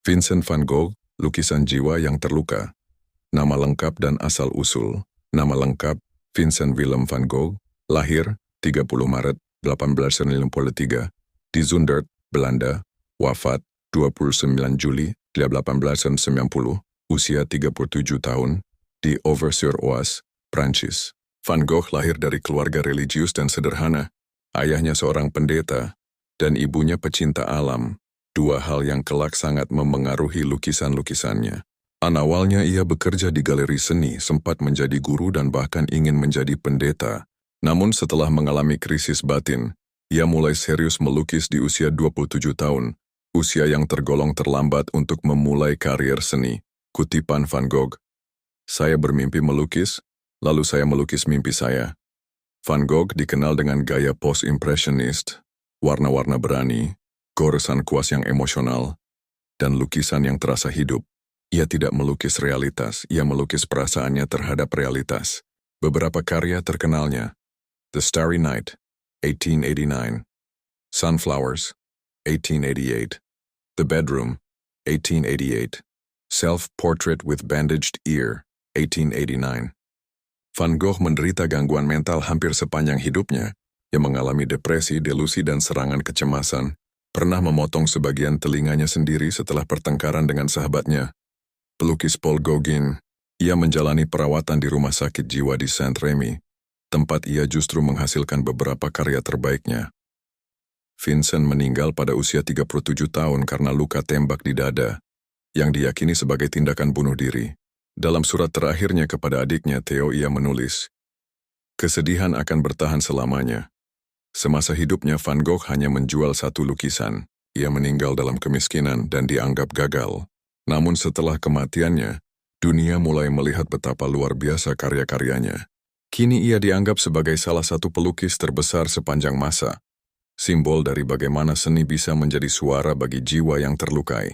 Vincent van Gogh, Lukisan Jiwa yang Terluka. Nama lengkap dan asal-usul. Nama lengkap, Vincent Willem van Gogh, lahir 30 Maret 1893, di Zundert, Belanda, wafat 29 Juli 1890, usia 37 tahun, di Auvers-sur-Oise, Prancis. Van Gogh lahir dari keluarga religius dan sederhana. Ayahnya seorang pendeta, dan ibunya pecinta alam. Dua hal yang kelak sangat memengaruhi lukisan-lukisannya. Awalnya ia bekerja di galeri seni, sempat menjadi guru dan bahkan ingin menjadi pendeta. Namun setelah mengalami krisis batin, ia mulai serius melukis di usia 27 tahun, usia yang tergolong terlambat untuk memulai karier seni. Kutipan Van Gogh, "Saya bermimpi melukis, lalu saya melukis mimpi saya." Van Gogh dikenal dengan gaya post-impressionist, warna-warna berani, goresan kuas yang emosional, dan lukisan yang terasa hidup. Ia tidak melukis realitas, ia melukis perasaannya terhadap realitas. Beberapa karya terkenalnya: The Starry Night, 1889, Sunflowers, 1888, The Bedroom, 1888, Self-Portrait with Bandaged Ear, 1889. Van Gogh menderita gangguan mental hampir sepanjang hidupnya. Ia mengalami depresi, delusi, dan serangan kecemasan. Pernah memotong sebagian telinganya sendiri setelah pertengkaran dengan sahabatnya, pelukis Paul Gauguin. Ia menjalani perawatan di rumah sakit jiwa di Saint-Rémy, tempat ia justru menghasilkan beberapa karya terbaiknya. Vincent meninggal pada usia 37 tahun karena luka tembak di dada, yang diyakini sebagai tindakan bunuh diri. Dalam surat terakhirnya kepada adiknya Theo, ia menulis, "Kesedihan akan bertahan selamanya." Semasa hidupnya, Van Gogh hanya menjual satu lukisan. Ia meninggal dalam kemiskinan dan dianggap gagal. Namun setelah kematiannya, dunia mulai melihat betapa luar biasa karya-karyanya. Kini ia dianggap sebagai salah satu pelukis terbesar sepanjang masa, simbol dari bagaimana seni bisa menjadi suara bagi jiwa yang terlukai.